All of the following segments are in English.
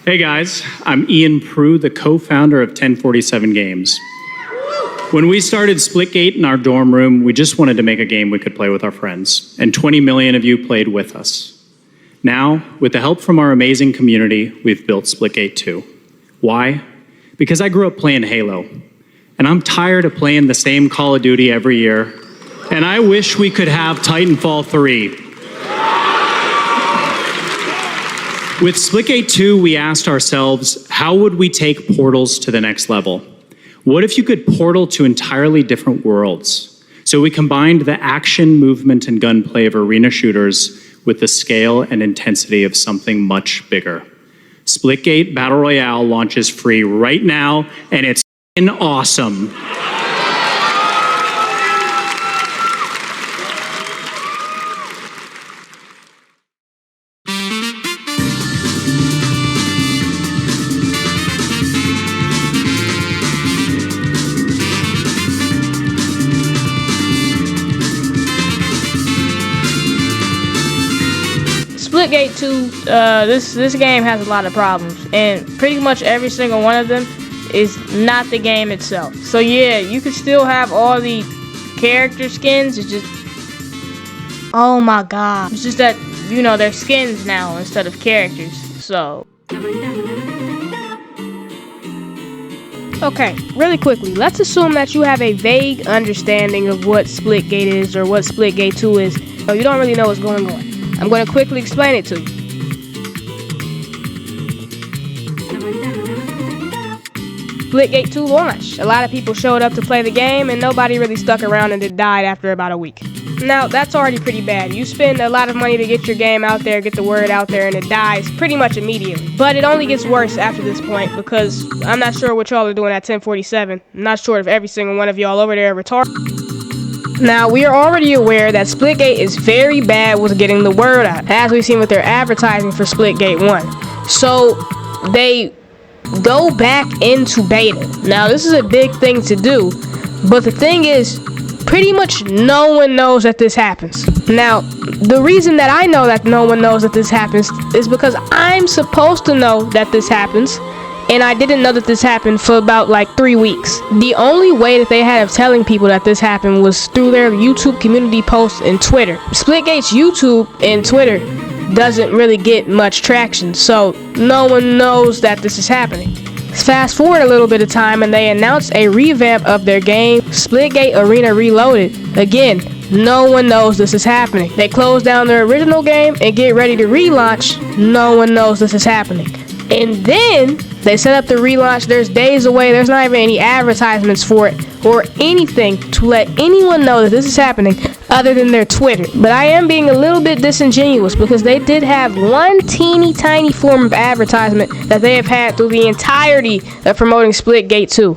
Hey guys, I'm Ian Prue, the co-founder of 1047 Games. When we started Splitgate in our dorm room, we just wanted to make a game we could play with our friends, and 20 million of you played with us. Now, with the help from our amazing community, we've built Splitgate 2. Why? Because I grew up playing Halo, and I'm tired of playing the same Call of Duty every year, and I wish we could have Titanfall 3. With Splitgate 2, we asked ourselves, how would we take Portals to the next level? What if you could portal to entirely different worlds? So we combined the action, movement, and gunplay of arena shooters with the scale and intensity of something much bigger. Splitgate Battle Royale launches free right now, and it's awesome. Splitgate 2, this game has a lot of problems, and pretty much every single one of them is not the game itself. So yeah, you can still have all the character skins, it's just, oh my god, it's just that, you know, they're skins now instead of characters, so. Okay, really quickly, let's assume that you have a vague understanding of what Splitgate is or what Splitgate 2 is, so you don't really know what's going on. I'm going to quickly explain it to you. Splitgate 2 launched. A lot of people showed up to play the game, and nobody really stuck around and it died after about a week. Now, that's already pretty bad. You spend a lot of money to get your game out there, get the word out there, and it dies pretty much immediately. But it only gets worse after this point, because I'm not sure what y'all are doing at 1047. I'm not sure if every single one of y'all over there are retarded. Now, we are already aware that Splitgate is very bad with getting the word out, as we've seen with their advertising for Splitgate 1. So, they go back into beta. Now, this is a big thing to do, but the thing is, pretty much no one knows that this happens. Now, the reason that I know that no one knows that this happens is because I'm supposed to know that this happens, and I didn't know that this happened for about like 3 weeks. The only way that they had of telling people that this happened was through their YouTube community posts and Twitter. Splitgate's YouTube and Twitter doesn't really get much traction, so no one knows that this is happening. Fast forward a little bit of time and they announced a revamp of their game, Splitgate Arena Reloaded. Again, no one knows this is happening. They closed down their original game and get ready to relaunch. No one knows this is happening. And then they set up the relaunch. There's days away. There's not even any advertisements for it or anything to let anyone know that this is happening other than their Twitter. But I am being a little bit disingenuous because they did have one teeny tiny form of advertisement that they have had through the entirety of promoting Splitgate 2.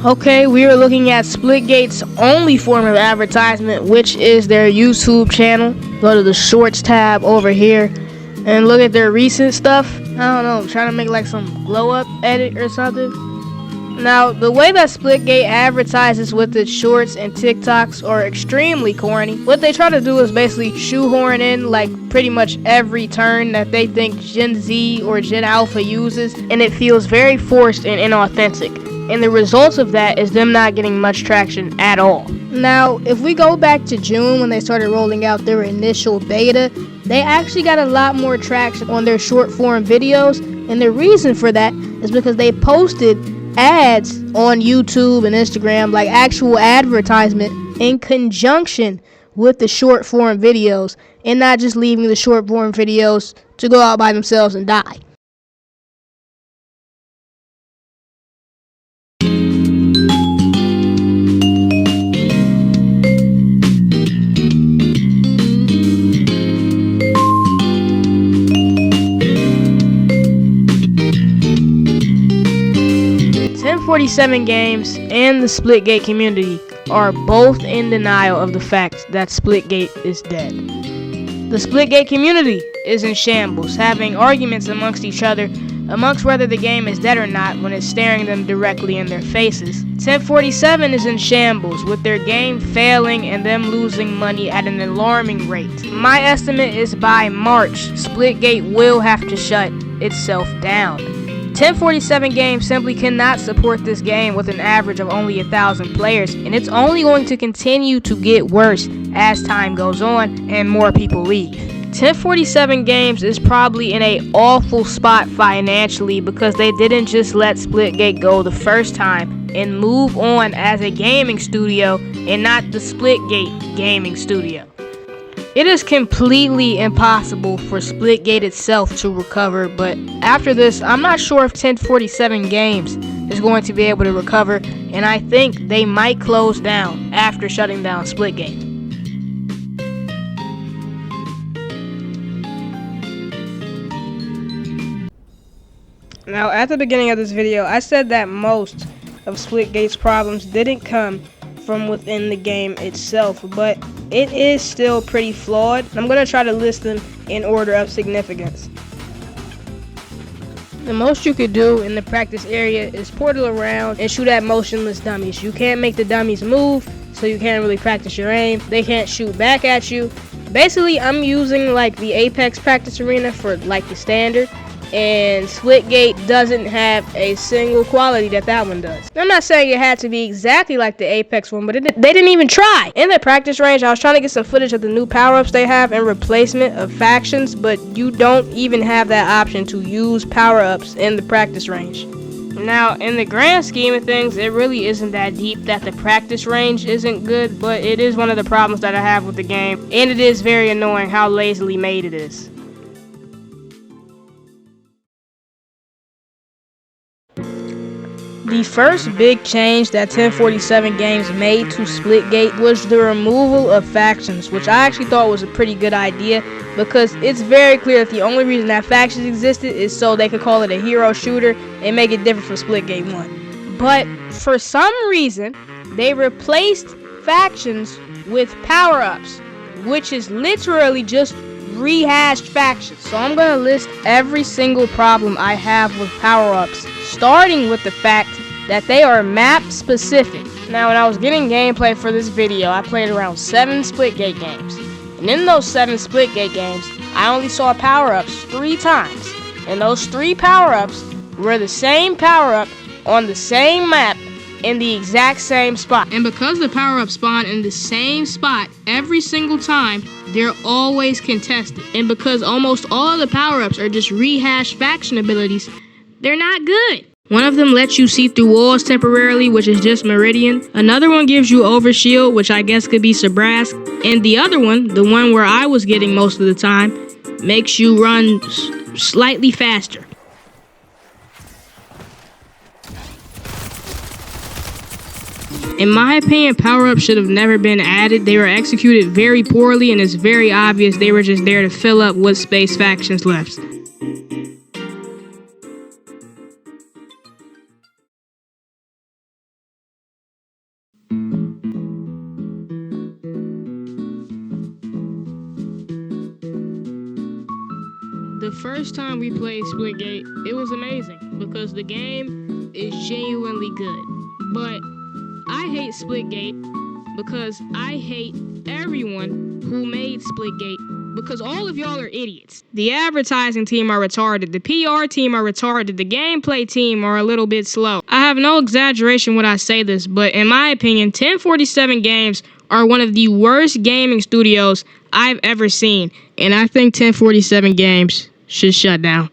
Okay, we are looking at Splitgate's only form of advertisement, which is their YouTube channel. Go to the Shorts tab over here and look at their recent stuff. I don't know, I'm trying to make like some glow up edit or something. Now, the way that Splitgate advertises with its shorts and TikToks are extremely corny. What they try to do is basically shoehorn in like pretty much every term that they think Gen Z or Gen Alpha uses, and it feels very forced and inauthentic. And the results of that is them not getting much traction at all. Now, if we go back to June when they started rolling out their initial beta, they actually got a lot more traction on their short form videos, and the reason for that is because they posted ads on YouTube and Instagram, like actual advertisement in conjunction with the short form videos, and not just leaving the short form videos to go out by themselves and die. Games and the Splitgate community are both in denial of the fact that Splitgate is dead. The Splitgate community is in shambles, having arguments amongst each other amongst whether the game is dead or not when it's staring them directly in their faces. 1047 is in shambles, with their game failing and them losing money at an alarming rate. My estimate is by March, Splitgate will have to shut itself down. 1047 Games simply cannot support this game with an average of only 1,000 players, and it's only going to continue to get worse as time goes on and more people leave. 1047 Games is probably in an awful spot financially because they didn't just let Splitgate go the first time and move on as a gaming studio and not the Splitgate gaming studio. It is completely impossible for Splitgate itself to recover, but after this, I'm not sure if 1047 Games is going to be able to recover, and I think they might close down after shutting down Splitgate. Now, at the beginning of this video, I said that most of Splitgate's problems didn't come from within the game itself, but it is still pretty flawed. I'm going to try to list them in order of significance. The most you could do in the practice area is portal around and shoot at motionless dummies. You can't make the dummies move, so you can't really practice your aim. They can't shoot back at you. Basically, I'm using like the Apex practice arena for like the standard, and Splitgate doesn't have a single quality that one does. I'm not saying it had to be exactly like the Apex one, but they didn't even try. In the practice range, I was trying to get some footage of the new power-ups they have and replacement of factions, but you don't even have that option to use power-ups in the practice range. Now, in the grand scheme of things, it really isn't that deep that the practice range isn't good, but it is one of the problems that I have with the game, and it is very annoying how lazily made it is. The first big change that 1047 Games made to Splitgate was the removal of factions, which I actually thought was a pretty good idea because it's very clear that the only reason that factions existed is so they could call it a hero shooter and make it different from Splitgate 1. But for some reason, they replaced factions with power-ups, which is literally just rehashed factions. So I'm going to list every single problem I have with power-ups, starting with the fact that they are map specific. Now, when I was getting gameplay for this video, I played around 7 Splitgate games. And in those 7 Splitgate games, I only saw power-ups 3 times. And those 3 power-ups were the same power-up on the same map in the exact same spot. And because the power-ups spawn in the same spot every single time, they're always contested. And because almost all of the power-ups are just rehashed faction abilities, they're not good. One of them lets you see through walls temporarily, which is just Meridian. Another one gives you Overshield, which I guess could be Sabrask. And the other one, the one where I was getting most of the time, makes you run slightly faster. In my opinion, power-ups should have never been added. They were executed very poorly, and it's very obvious they were just there to fill up what space factions left. The first time we played Splitgate, it was amazing because the game is genuinely good. But I hate Splitgate because I hate everyone who made Splitgate because all of y'all are idiots. The advertising team are retarded, the PR team are retarded, the gameplay team are a little bit slow. I have no exaggeration when I say this, but in my opinion, 1047 Games are one of the worst gaming studios I've ever seen, and I think 1047 Games should shut down.